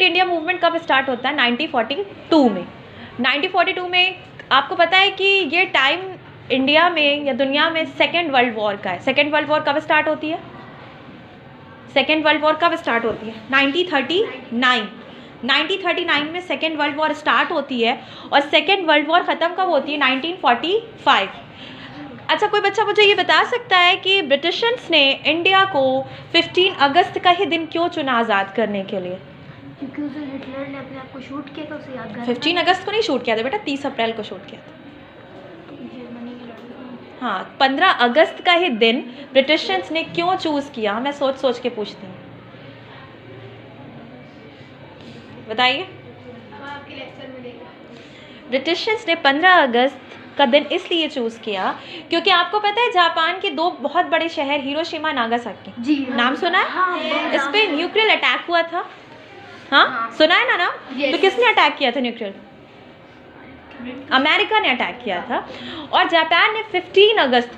Quit India movement कब start होता है? 1942 में। 1942 में आपको पता है कि ये टाइम इंडिया में या दुनिया में सेकेंड वर्ल्ड वॉर का है। सेकेंड वर्ल्ड वॉर कब स्टार्ट होती है? सेकेंड वर्ल्ड वॉर कब स्टार्ट होती है? 1939। 1939 में सेकेंड वर्ल्ड वॉर स्टार्ट होती है और सेकेंड वर्ल्ड वॉर ख़त्म कब होती है? 1945। अच्छा, कोई बच्चा मुझे ये बता सकता है कि ब्रिटिशर्स ने इंडिया को 15 अगस्त का ही दिन क्यों चुना आज़ाद करने के लिए? क्योंकि उस दिन हिटलर ने अपने आप को शूट किया था, उसे याद करना। 15 अगस्त को नहीं शूट किया था बेटा, 30 अप्रैल को शूट किया था। हाँ, 15 अगस्त का ही दिन ब्रिटिशर्स ने क्यों चूज़ किया? मैं सोच सोच के पूछती हूँ, बताइए। ब्रिटिशर्स ने 15 अगस्त का दिन इसलिए चूज़ किया क्योंकि आपको पता है जापान के 2 बहुत बड़े शहर हिरोशिमा नागासाकी, जी नाम सुना है? हाँ, इस पे न्यूक्लियर अटैक हुआ था। हाँ, सुना है ना नाम? तो किसने अटैक किया था न्यूक्लियर? अमेरिका ने अटैक किया था। और जापान ने 15 अगस्त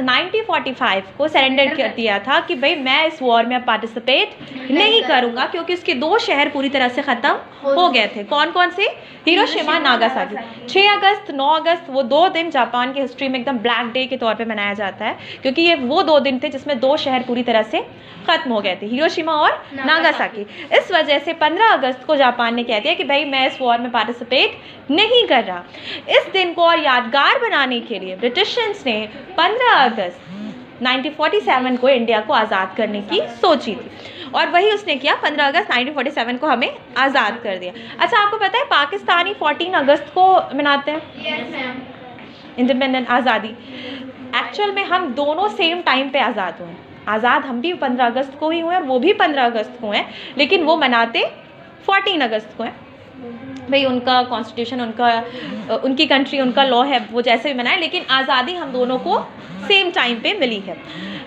1945 को सरेंडर कर दिया था कि भाई मैं इस वॉर में पार्टिसिपेट नहीं करूंगा, क्योंकि उसके 2 शहर पूरी तरह से ख़त्म हो गए थे। कौन कौन से? Hiroshima, Nagasaki. 6 अगस्त, 9 अगस्त, वो 2 दिन जापान की हिस्ट्री में एकदम ब्लैक डे के तौर पे मनाया जाता है, क्योंकि ये वो 2 दिन थे जिसमें 2 शहर पूरी तरह से ख़त्म हो गए थे, हिरोशिमा और नागासाकी। इस वजह से 15 अगस्त को जापान ने कह दिया कि भाई मैं इस वॉर में पार्टिसिपेट नहीं कर रहा। इस दिन को और यादगार बनाने के लिए ब्रिटिशर्स ने 15 अगस्त 1947 को इंडिया को आज़ाद करने की सोची थी, और वही उसने किया। 15 अगस्त 1947 को हमें आज़ाद कर दिया। अच्छा, आपको पता है पाकिस्तानी 14 अगस्त को मनाते हैं, इंडिपेंडेंट, आज़ादी। एक्चुअल में हम दोनों सेम टाइम पे आज़ाद हुए। आज़ाद हम भी 15 अगस्त को ही हुए और वो भी 15 अगस्त को हैं, लेकिन वो मनाते 14 अगस्त को हैं। भाई उनका कॉन्स्टिट्यूशन, उनकी कंट्री, उनका लॉ है, वो जैसे भी मनाए, लेकिन आज़ादी हम दोनों को सेम टाइम पे मिली है।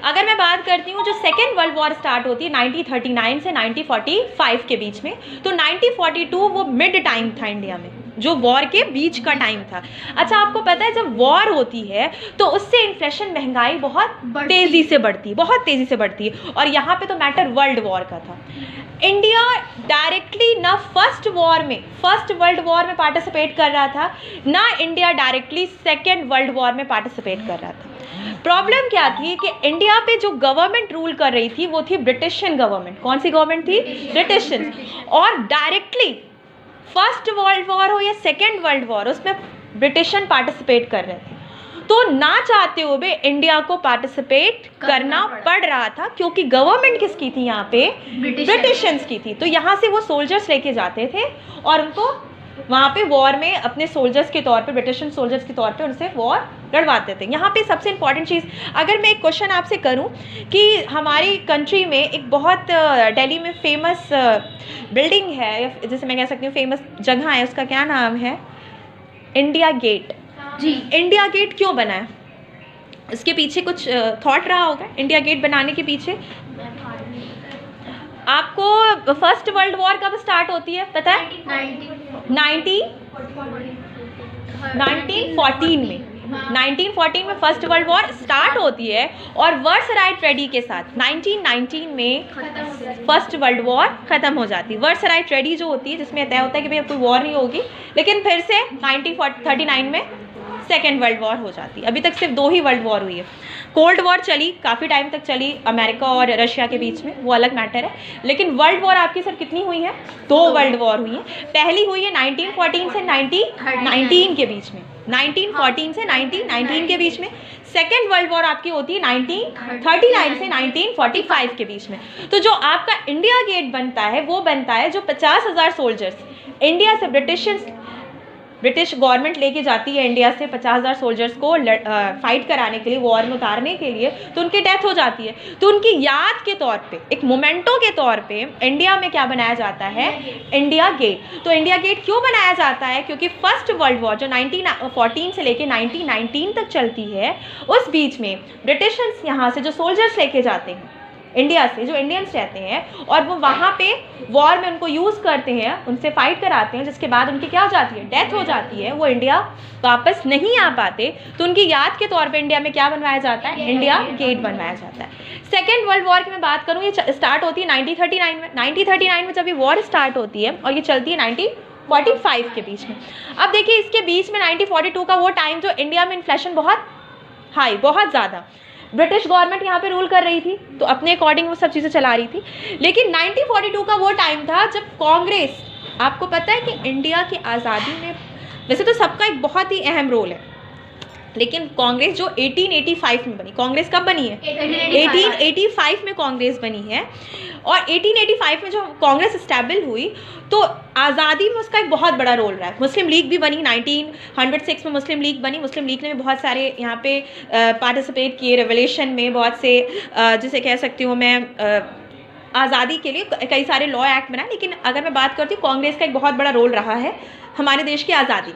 अगर मैं बात करती हूँ जो सेकेंड वर्ल्ड वॉर स्टार्ट होती है 1939 से 1945 के बीच में, तो 1942 वो मिड टाइम था इंडिया में, जो वॉर के बीच का टाइम था। अच्छा, आपको पता है जब वॉर होती है तो उससे इन्फ्लेशन, महंगाई बहुत तेज़ी से बढ़ती है, बहुत तेज़ी से बढ़ती है। और यहाँ पे तो मैटर वर्ल्ड वॉर का था। इंडिया डायरेक्टली ना फर्स्ट वर्ल्ड वॉर में पार्टिसिपेट कर रहा था, ना India directly second world war में पार्टिसिपेट कर रहा था। प्रॉब्लम क्या थी कि इंडिया पे जो गवर्नमेंट रूल कर रही थी वो थी ब्रिटिशियन गवर्नमेंट। कौन सी गवर्नमेंट थी? ब्रिटिशियन। और डायरेक्टली फर्स्ट वर्ल्ड वॉर हो या सेकेंड वर्ल्ड वॉर, उसमें ब्रिटिशियन पार्टिसिपेट कर रहे थे, तो ना चाहते हुए भी इंडिया को पार्टिसिपेट करना पड़ रहा था, क्योंकि गवर्नमेंट किसकी थी यहाँ पे? ब्रिटिशियंस की थी। तो यहाँ से वो सोल्जर्स लेके जाते थे और उनको वहाँ पे वॉर में अपने सोल्जर्स के तौर पे, ब्रिटिशियन सोल्जर्स के तौर पे उनसे वॉर लड़वाते थे। यहाँ पे सबसे इंपॉर्टेंट चीज़, अगर मैं एक क्वेश्चन आपसे करूँ कि हमारी कंट्री में एक बहुत दिल्ली में फेमस बिल्डिंग है, जैसे मैं कह सकती हूँ फेमस जगह है, उसका क्या नाम है? India Gate. जी, इंडिया गेट क्यों बना है? इसके पीछे कुछ थॉट रहा होगा इंडिया गेट बनाने के पीछे? आपको फर्स्ट वर्ल्ड वॉर कब स्टार्ट होती है पता है? 1914 में। 1914 में फर्स्ट वर्ल्ड वॉर स्टार्ट होती है और वर्सराय ट्रेडी के साथ 1919 में फर्स्ट वर्ल्ड वॉर ख़त्म हो जाती है। वर्सराय ट्रेडी जो होती है जिसमें तय होता है कि भाई अब कोई वॉर नहीं होगी, लेकिन फिर से 1939 में सेकेंड वर्ल्ड वॉर हो जाती है। अभी तक सिर्फ 2 ही वर्ल्ड वॉर हुई है। कोल्ड वॉर चली, काफ़ी टाइम तक चली अमेरिका और रशिया के बीच में, वो अलग मैटर है, लेकिन वर्ल्ड वॉर आपकी सर कितनी हुई है? 2 वर्ल्ड वॉर हुई है। पहली हुई है 1914 से 1919 के बीच में, 1914 से 1919 के बीच में। सेकेंड वर्ल्ड वॉर आपकी होती है 1939 से 1945 के बीच में। तो जो आपका इंडिया गेट बनता है वो बनता है जो 50,000 सोल्जर्स इंडिया से, ब्रिटिश गवर्नमेंट लेके जाती है इंडिया से 50,000 सोल्जर्स को फाइट कराने के लिए, वॉर में उतारने के लिए, तो उनकी डेथ हो जाती है। तो उनकी याद के तौर पे, एक मोमेंटो के तौर पे इंडिया में क्या बनाया जाता है? India Gate. तो इंडिया गेट क्यों बनाया जाता है? क्योंकि फर्स्ट वर्ल्ड वॉर जो 1914 से लेके 1919 तक चलती है, उस बीच में ब्रिटिशर्स यहाँ से जो सोल्जर्स लेके जाते हैं इंडिया से, जो इंडियंस रहते हैं और वो वहाँ पे वॉर में उनको यूज़ करते हैं, उनसे फाइट कराते हैं, जिसके बाद उनकी क्या हो जाती है, डेथ हो जाती है, वो इंडिया वापस नहीं आ पाते, तो उनकी याद के तौर पे इंडिया में क्या बनवाया जाता है, इंडिया गेट बनवाया जाता है। सेकेंड वर्ल्ड वॉर की मैं बात करूँ, ये स्टार्ट होती है 1939 में। 1939 में जब ये वॉर स्टार्ट होती है और ये चलती है 1945 के बीच में। अब देखिए इसके बीच में 1942 का वो टाइम जो इंडिया में इन्फ्लेशन बहुत हाई, बहुत ज़्यादा, ब्रिटिश गवर्नमेंट यहाँ पे रूल कर रही थी, तो अपने अकॉर्डिंग वो सब चीज़ें चला रही थी। लेकिन 1942 का वो टाइम था जब कांग्रेस, आपको पता है कि इंडिया की आज़ादी में वैसे तो सबका एक बहुत ही अहम रोल है, लेकिन कांग्रेस जो 1885 में बनी, कांग्रेस कब बनी है, 1885 में कांग्रेस बनी है, और 1885 में जो कांग्रेस स्टैब्लिश हुई तो आज़ादी में उसका एक बहुत बड़ा रोल रहा है। मुस्लिम लीग भी बनी, 1906 में मुस्लिम लीग बनी। मुस्लिम लीग ने भी बहुत सारे यहाँ पे पार्टिसिपेट किए रेवोल्यूशन में, बहुत से जिसे कह सकती हूँ मैं आज़ादी के लिए कई सारे लॉ एक्ट बनाए। लेकिन अगर मैं बात करती हूँ, कांग्रेस का एक बहुत बड़ा रोल रहा है हमारे देश की आज़ादी,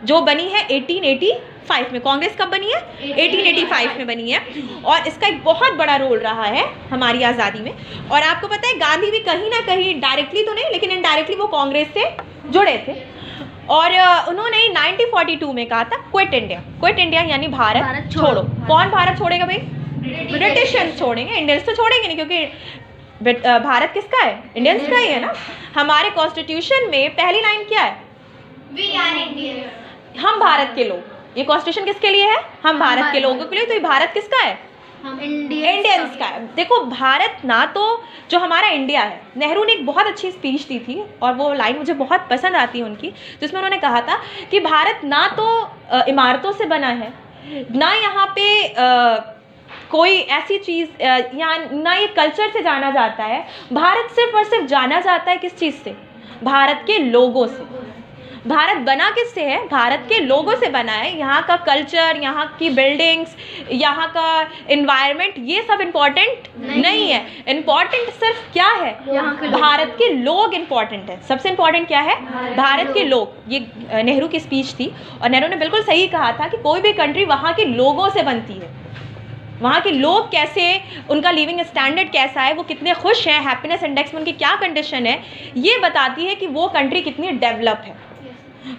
जो बनी है 1885 में। कांग्रेस कब बनी है, 1885 में बनी है, और इसका एक बहुत बड़ा रोल रहा है हमारी आज़ादी में। और आपको पता है गांधी भी कहीं ना कहीं, डायरेक्टली तो नहीं लेकिन इनडायरेक्टली, वो कांग्रेस से जुड़े थे, और उन्होंने 1942 में कहा था क्विट इंडिया। क्विट इंडिया यानी भारत छोड़ो। कौन भारत छोड़ेगा भाई, ब्रिटिशर्स छोड़ेंगे, इंडियंस तो छोड़ेंगे नहीं, क्योंकि भारत किसका है, इंडियंस का ही है ना। हमारे कॉन्स्टिट्यूशन में पहली लाइन क्या है, वी आर इंडियन, हम भारत के लोग। ये कॉन्स्टिट्यूशन किसके लिए है, हम भारत के लोगों के लिए, तो ये भारत किसका है, हम इंडियंस का है। देखो भारत ना, तो जो हमारा इंडिया है, नेहरू ने एक बहुत अच्छी स्पीच दी थी और वो लाइन मुझे बहुत पसंद आती है उनकी, जिसमें उन्होंने कहा था कि भारत ना तो इमारतों से बना है, ना यहाँ पे कोई ऐसी चीज़, या ना ये कल्चर से जाना जाता है। भारत सिर्फ और सिर्फ जाना जाता है किस चीज़ से, भारत के लोगों से। भारत बना किससे है, भारत के लोगों से बना है। यहाँ का कल्चर, यहाँ की बिल्डिंग्स, यहाँ का एनवायरनमेंट, ये सब इम्पोर्टेंट नहीं है। इम्पोर्टेंट सिर्फ क्या है, भारत के लोग इम्पोर्टेंट है। सबसे इम्पोर्टेंट क्या है, भारत के लोग। ये नेहरू की स्पीच थी, और नेहरू ने बिल्कुल सही कहा था कि कोई भी कंट्री वहाँ के लोगों से बनती है। वहाँ के लोग कैसे, उनका लिविंग स्टैंडर्ड कैसा है, वो कितने खुश हैं, हैप्पीनेस इंडेक्स में उनकी क्या कंडीशन है, ये बताती है कि वो कंट्री कितनी डेवलप है।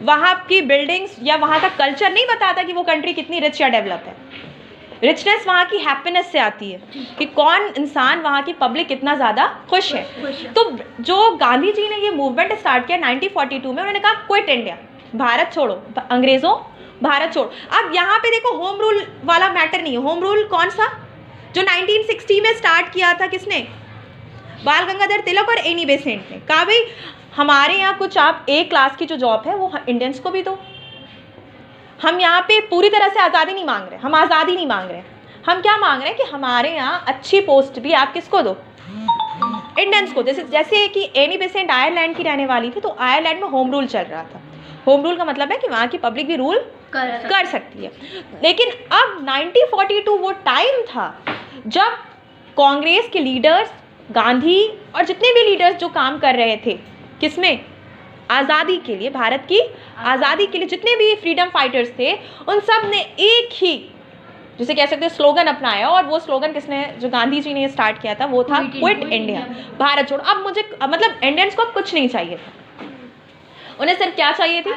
वहाँ की बिल्डिंग्स या वहाँ का कल्चर नहीं बताता कि वो कंट्री कितनी रिच या डेवलप है। रिचनेस वहाँ की हैप्पीनेस से आती है कि कौन इंसान, वहाँ की पब्लिक कितना ज़्यादा खुश है। तो जो गांधी जी ने ये मूवमेंट स्टार्ट किया 1942 में, उन्होंने कहा क्विट इंडिया, भारत छोड़ो, अंग्रेज़ों भारत छोड़ो। अब यहाँ पे देखो होम रूल वाला मैटर नहीं है। होम रूल कौन सा, जो 1960 में स्टार्ट किया था किसने, बाल गंगाधर तिलक और एनी बेसेंट ने। कहा भाई हमारे यहाँ कुछ आप ए क्लास की जो जॉब है वो इंडियंस को भी दो। हम यहाँ पे पूरी तरह से आज़ादी नहीं मांग रहे, हम आज़ादी नहीं मांग रहे, हम क्या मांग रहे हैं कि हमारे यहाँ अच्छी पोस्ट भी आप किसको दो, इंडियंस को। जैसे कि एनी बेसेंट आयरलैंड की रहने वाली थी, तो आयरलैंड में होम रूल चल रहा था। होम रूल का मतलब है कि वहाँ की पब्लिक भी रूल कर सकती है। लेकिन अब 1942 वो टाइम था जब कांग्रेस के लीडर्स, गांधी और जितने भी लीडर्स जो काम कर रहे थे किसमें, आज़ादी के लिए, भारत की आज़ादी के लिए, जितने भी फ्रीडम फाइटर्स थे, उन सब ने एक ही, जिसे कह सकते हैं, स्लोगन अपनाया। और वो स्लोगन किसने, जो गांधी जी ने स्टार्ट किया था, वो था क्विट इंडिया, भारत छोड़ो। अब मुझे मतलब इंडियंस को अब कुछ नहीं चाहिए था, उन्हें सिर्फ क्या चाहिए थी,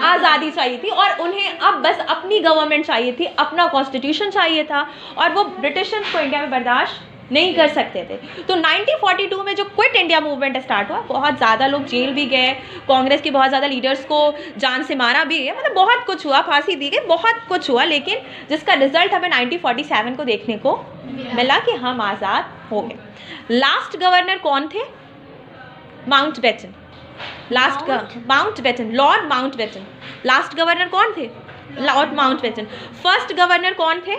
आज़ादी चाहिए थी, और उन्हें अब बस अपनी गवर्नमेंट चाहिए थी, अपना कॉन्स्टिट्यूशन चाहिए था, और वो ब्रिटिशर्स को इंडिया में बर्दाश्त नहीं कर सकते थे। तो 1942 में जो क्विट इंडिया मूवमेंट स्टार्ट हुआ, बहुत ज़्यादा लोग जेल भी गए, कांग्रेस की बहुत ज़्यादा लीडर्स को जान से मारा भी गया, मतलब बहुत कुछ हुआ, फांसी दी गई, बहुत कुछ हुआ। लेकिन जिसका रिजल्ट हमें 1947 को देखने को मिला कि हम आज़ाद हो गए। लास्ट गवर्नर कौन थे, Mountbatten. Mountbatten, Lord Mountbatten. Last governor कौन थे, लॉर्ड माउंटबेटन। फर्स्ट गवर्नर कौन थे,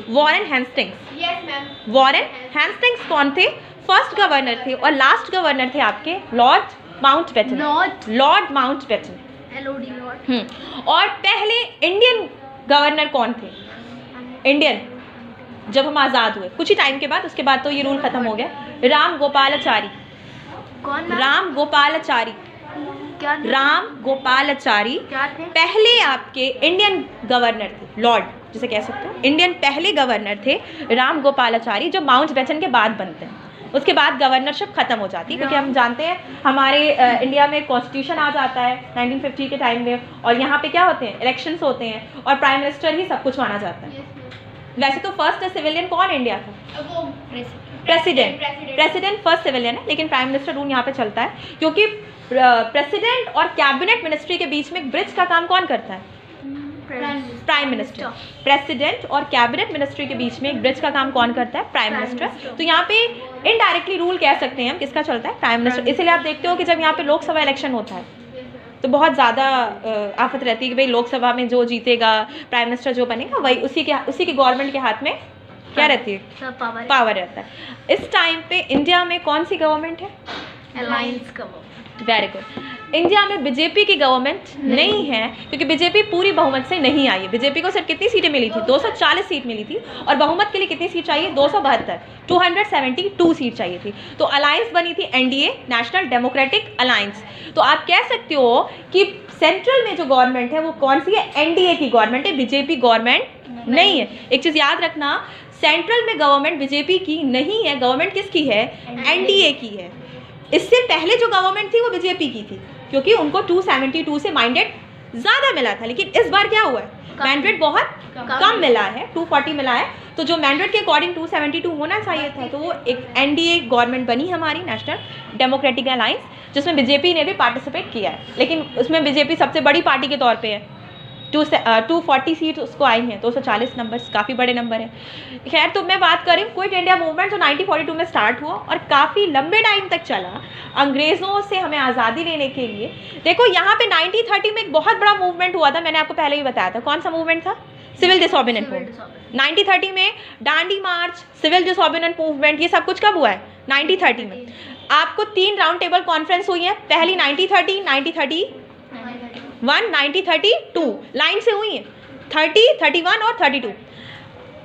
Warren Hastings. Yes ma'am, Warren Hastings कौन थे, फर्स्ट गवर्नर थे, और लास्ट गवर्नर थे आपके Lord Mountbatten. Lord Mountbatten, LORD, Lord. और पहले इंडियन गवर्नर कौन थे, इंडियन, जब हम आज़ाद हुए कुछ ही टाइम के बाद, उसके बाद तो ये रूल खत्म हो गया, राम गोपालाचारी। कौन, राम गोपालाचारी, क्या, राम गोपालाचारी क्या थे, पहले आपके इंडियन गवर्नर थे, लॉर्ड जिसे कह सकते हो, इंडियन पहले गवर्नर थे राम गोपालाचारी, जो माउंटबेटन के बाद बनते हैं। उसके बाद गवर्नरशिप खत्म हो जाती है, क्योंकि हम जानते हैं हमारे इंडिया में कॉन्स्टिट्यूशन आ जाता है 1950 के टाइम में, और यहाँ पे क्या होते हैं, इलेक्शंस होते हैं और प्राइम मिनिस्टर ही सब कुछ माना जाता है। वैसे तो फर्स्ट सिविलियन कौन इंडिया का? प्रेसिडेंट फर्स्ट सिविलियन है, लेकिन प्राइम मिनिस्टर रूल यहाँ पे चलता है, क्योंकि प्रेसिडेंट और कैबिनेट मिनिस्ट्री के बीच में ब्रिज का काम कौन करता है? Prime minister. प्रेसिडेंट और कैबिनेट मिनिस्ट्री के बीच में एक ब्रिज का काम कौन करता है? Prime minister. तो यहाँ पे इनडायरेक्टली रूल कह सकते हैं हम किसका चलता है? Prime minister. इसलिए आप देखते हो कि जब यहाँ पे लोकसभा इलेक्शन होता है तो बहुत ज़्यादा आफत रहती है कि भाई लोकसभा में जो जीतेगा, प्राइम मिनिस्टर जो बनेगा, वही उसी के गवर्नमेंट के हाथ में क्या रहती है? पावर रहता है। इस टाइम पे इंडिया में कौन सी गवर्नमेंट है? Alliance government. Very good. India में बीजेपी की गवर्नमेंट नहीं है, क्योंकि बीजेपी पूरी बहुमत से नहीं आई है। बीजेपी को सिर्फ कितनी सीटें मिली थी? 240 सीट मिली थी, और बहुमत के लिए कितनी सीट चाहिए? 272, 272 सीट चाहिए थी। तो अलायंस बनी थी एनडीए, नेशनल डेमोक्रेटिक अलायंस। तो आप कह सकते हो कि सेंट्रल में जो गवर्नमेंट है वो कौन सी है? एनडीए की गवर्नमेंट है, बीजेपी गवर्नमेंट नहीं है। एक चीज़ याद रखना, सेंट्रल में गवर्नमेंट बीजेपी की नहीं है, गवर्नमेंट किसकी है? एनडीए की है। इससे पहले जो गवर्नमेंट थी वो बीजेपी की थी, क्योंकि उनको 272 से मैंडेट ज़्यादा मिला था। लेकिन इस बार क्या हुआ है? मैंडेट बहुत कम मिला है, 240 मिला है। तो जो मैंडेट के अकॉर्डिंग 272 होना चाहिए था, तो वो एक एनडीए गवर्नमेंट बनी हमारी, नेशनल डेमोक्रेटिक अलायंस, जिसमें बीजेपी ने भी पार्टिसिपेट किया है। लेकिन उसमें बीजेपी सबसे बड़ी पार्टी के तौर पर है। 240 सीट उसको आई हैं, 240 नंबर्स काफ़ी बड़े नंबर हैं। खैर, तो मैं बात करूँ क्विट इंडिया मूवमेंट जो 1942 में स्टार्ट हुआ और काफ़ी लंबे टाइम तक चला अंग्रेज़ों से हमें आज़ादी लेने के लिए। देखो यहाँ पे 1930 में एक बहुत बड़ा मूवमेंट हुआ था, मैंने आपको पहले ही बताया था। कौन सा मूवमेंट था? Civil डिसऑर्डिनेंस movement. 1930 में दांडी मार्च, सिविल डिसऑर्डिनेंस मूवमेंट, ये सब कुछ कब हुआ है? 1930 में। आपको 3 राउंड टेबल कॉन्फ्रेंस हुई है। पहली 1930, 1932 लाइन से हुई है, 30, 31 और 32।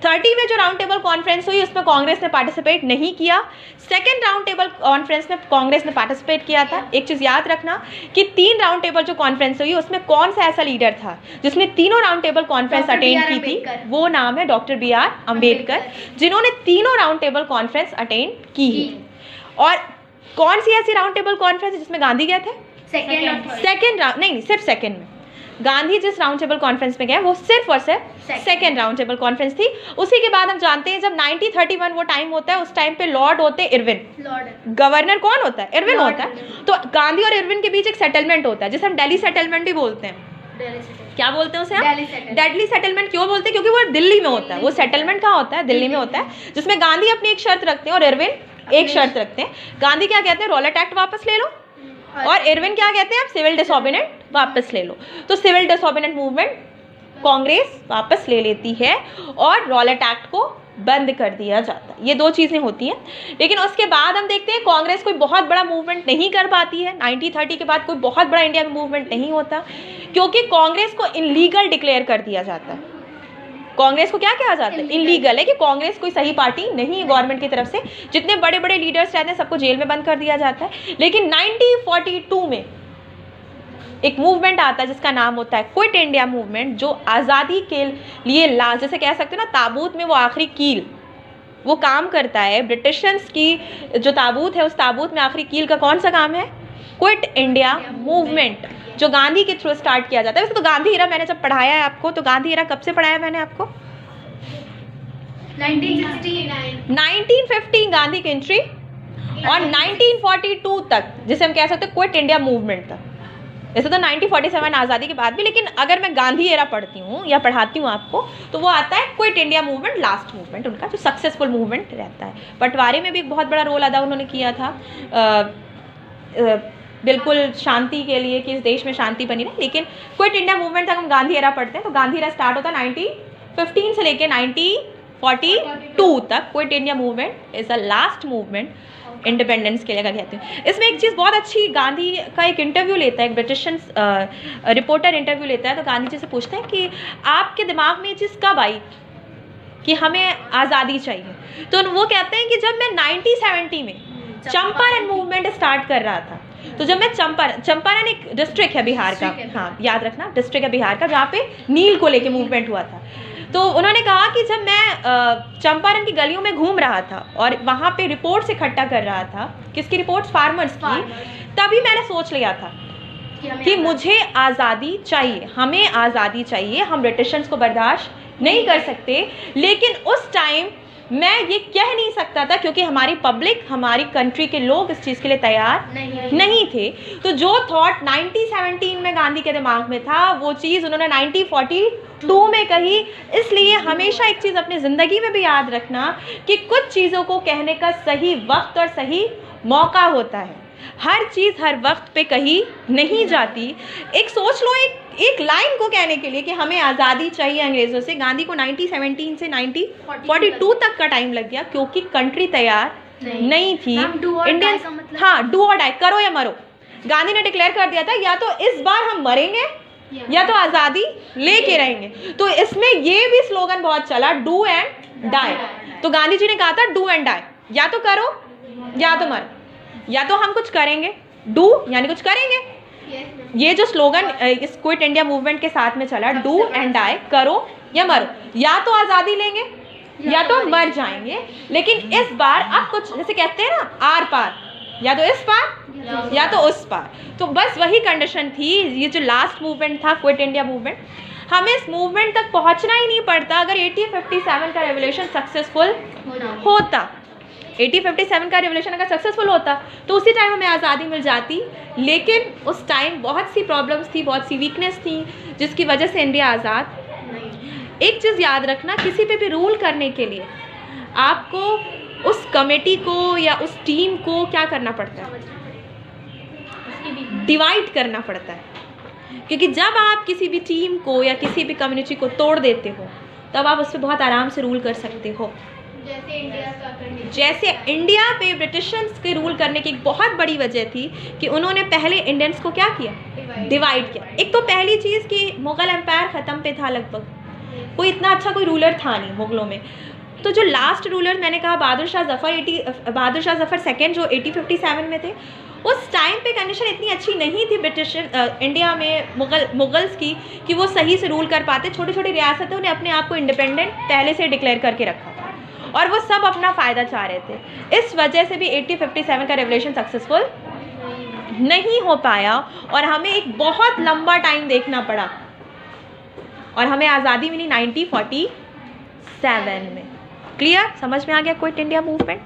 30 में जो राउंड टेबल कॉन्फ्रेंस हुई उसमें कांग्रेस ने पार्टिसिपेट नहीं किया। सेकेंड राउंड टेबल कॉन्फ्रेंस में कांग्रेस ने पार्टिसिपेट किया था। एक चीज़ याद रखना कि 3 राउंड टेबल जो कॉन्फ्रेंस हुई उसमें कौन सा ऐसा लीडर था जिसने तीनों राउंड टेबल कॉन्फ्रेंस अटेंड की थी? वो नाम है डॉक्टर BR अम्बेडकर, जिन्होंने तीनों राउंड टेबल कॉन्फ्रेंस अटेंड की है। और कौन सी ऐसी राउंड टेबल कॉन्फ्रेंस जिसमें गांधी गए थे? सेकेंड राउंड नहीं, सिर्फ सेकेंड में। गांधी जिस राउंड टेबल कॉन्फ्रेंस में गए वो सिर्फ और सिर्फ सेकेंड राउंड टेबल कॉन्फ्रेंस थी। उसी के बाद हम जानते हैं जब 1931 वो टाइम होता है, उस टाइम पे लॉर्ड होते हैं इरविन। गवर्नर कौन होता है? इरविन होता है। तो गांधी और इरविन के बीच एक सेटलमेंट होता है जिसे हम दिल्ली सेटलमेंट भी बोलते हैं। क्या बोलते हैं उसे हम? दिल्ली सेटलमेंट। क्यों बोलते हैं? क्योंकि वो दिल्ली में होता है। वो सेटलमेंट कहाँ होता है? दिल्ली में होता है, जिसमें गांधी अपनी एक शर्त रखते हैं और इरविन एक शर्त रखते हैं। गांधी क्या कहते हैं? रॉलेट एक्ट वापस ले लो, और इरविन क्या कहते हैं? आप सिविल डिसऑर्डिनेंस वापस ले लो। तो सिविल डिसऑर्डिनेंस मूवमेंट कांग्रेस वापस ले लेती है और रॉलेट एक्ट को बंद कर दिया जाता है। ये 2 चीज़ें होती हैं। लेकिन उसके बाद हम देखते हैं कांग्रेस कोई बहुत बड़ा मूवमेंट नहीं कर पाती है। 1930 के बाद कोई बहुत बड़ा इंडिया में मूवमेंट नहीं होता, क्योंकि कांग्रेस को इनलीगल डिक्लेयर कर दिया जाता है। कांग्रेस को क्या कहा जाता है? इनलीगल है, कि कांग्रेस कोई सही पार्टी नहीं है गवर्नमेंट की तरफ से। जितने बड़े बड़े लीडर्स रहते हैं सबको जेल में बंद कर दिया जाता है। लेकिन 1942 में एक मूवमेंट आता है जिसका नाम होता है क्विट इंडिया मूवमेंट, जो आज़ादी के लिए लास्ट, जैसे कह सकते हो ना, ताबूत में वो आखिरी कील वो काम करता है। ब्रिटिशर्स की जो ताबूत है, उस ताबूत में आखिरी कील का कौन सा काम है? क्विट इंडिया मूवमेंट, जो गांधी के थ्रू स्टार्ट किया जाता है। वैसे तो गांधी इरा मैंने जब पढ़ाया है आपको, तो गांधी इरा कब से पढ़ाया मैंने आपको? 1915 गांधी की एंट्री, और 1942 तक, जिसे हम कह सकते हैं क्विट इंडिया मूवमेंट तक। वैसे तो 1947 आज़ादी के बाद भी, लेकिन अगर मैं गांधी एरा पढ़ती हूँ या पढ़ाती हूँ आपको, तो वो आता है quit India movement, last movement उनका जो सक्सेसफुल मूवमेंट रहता है। बंटवारे में भी एक बहुत बड़ा रोल अदा उन्होंने किया था, बिल्कुल शांति के लिए, कि इस देश में शांति बनी रहे। लेकिन क्विट इंडिया मूवमेंट तक हम गांधी एरा पढ़ते हैं, तो गांधी एरा स्टार्ट होता है 1915 से लेकर 1942 तक। Quit India movement is the last movement independence के लिए, अगर कहते हैं। इसमें एक चीज़ बहुत अच्छी, गांधी का एक इंटरव्यू लेता है, एक ब्रिटिश रिपोर्टर इंटरव्यू लेता है, तो गांधी जी से पूछते हैं कि आपके दिमाग में ये चीज़ कब आई कि हमें आज़ादी चाहिए? तो वो कहते हैं कि जब मैं 1970 में चंपारण मूवमेंट स्टार्ट कर रहा था, तो जब मैं चंपारण एक डिस्ट्रिक्ट है बिहार का, हाँ याद रखना, डिस्ट्रिक्ट है बिहार का, जहाँ पे नील को लेके मूवमेंट हुआ था। तो उन्होंने कहा कि जब मैं चंपारण की गलियों में घूम रहा था और वहाँ पे रिपोर्ट्स इकट्ठा कर रहा था, किसकी रिपोर्ट्स? फार्मर्स की, तभी मैंने सोच लिया था कि मुझे आज़ादी चाहिए, हमें आज़ादी चाहिए, हम ब्रिटिशर्स को बर्दाश्त नहीं कर सकते। लेकिन उस टाइम मैं ये कह नहीं सकता था क्योंकि हमारी पब्लिक, हमारी कंट्री के लोग इस चीज़ के लिए तैयार नहीं थे। तो जो थॉट 1917 में गांधी के दिमाग में था, वो चीज़ उन्होंने 1942 में कही। इसलिए हमेशा एक चीज़ अपनी ज़िंदगी में भी याद रखना कि कुछ चीज़ों को कहने का सही वक्त और सही मौका होता है। हर चीज़ हर वक्त पे कही नहीं जाती। एक सोच लो, एक लाइन को कहने के लिए कि हमें आज़ादी चाहिए अंग्रेज़ों से, गांधी को 1917 से 1942 तक का टाइम लग गया क्योंकि कंट्री तैयार नहीं थी। इंडियंस, हाँ, डू और डाई, करो या मरो। गांधी ने डिक्लेयर कर दिया था या तो इस बार हम मरेंगे या तो आज़ादी लेके रहेंगे। तो इसमें ये भी स्लोगन बहुत चला, डू एंड डाई। तो गांधी जी ने कहा था डू एंड डाई, या तो करो या तो मरो, या तो हम कुछ करेंगे, डू यानी कुछ करेंगे। ये जो स्लोगन इस क्विट इंडिया मूवमेंट के साथ में चला, डू एंड डाई, करो या मरो, या तो आज़ादी लेंगे या तो मर जाएंगे। लेकिन इस बार अब कुछ, जैसे कहते हैं ना, आर पार, या तो इस पार या तो उस पार। तो बस वही कंडीशन थी। ये जो लास्ट मूवमेंट था, क्विट इंडिया मूवमेंट, हमें इस मूवमेंट तक पहुंचना ही नहीं पड़ता अगर 1857 का रेवोल्यूशन सक्सेसफुल होता। 1857 का रेवोल्यूशन अगर सक्सेसफुल होता तो उसी टाइम हमें आज़ादी मिल जाती। लेकिन उस टाइम बहुत सी प्रॉब्लम्स थी, बहुत सी वीकनेस थी, जिसकी वजह से इंडिया आज़ाद। एक चीज़ याद रखना, किसी पे भी रूल करने के लिए आपको उस कमेटी को या उस टीम को क्या करना पड़ता है? डिवाइड करना पड़ता है। क्योंकि जब आप किसी भी टीम को या किसी भी कम्युनिटी को तोड़ देते हो तब आप उस पर बहुत आराम से रूल कर सकते हो। जैसे इंडिया पे ब्रिटिशर्स के रूल करने की एक बहुत बड़ी वजह थी कि उन्होंने पहले इंडियंस को क्या किया? डिवाइड किया। एक तो पहली चीज़ कि मुग़ल एम्पायर ख़त्म पे था, लगभग कोई इतना अच्छा कोई रूलर था नहीं मुग़लों में। तो जो लास्ट रूलर मैंने कहा बहादुर शाह ज़फ़र सेकेंड, जो 1857 में थे, उस टाइम पे कंडीशन इतनी अच्छी नहीं थी ब्रिटिश इंडिया में मुग़ल्स की कि वो सही से रूल कर पाते। छोटी छोटी रियासतों ने अपने आप को इंडिपेंडेंट पहले से डिक्लेयर करके रखा था और वो सब अपना फ़ायदा चाह रहे थे। इस वजह से भी 1857 का रेवोल्यूशन सक्सेसफुल नहीं हो पाया और हमें एक बहुत लंबा टाइम देखना पड़ा और हमें आज़ादी मिली 1947 में। क्लियर? समझ में आ गया क्विट इंडिया मूवमेंट?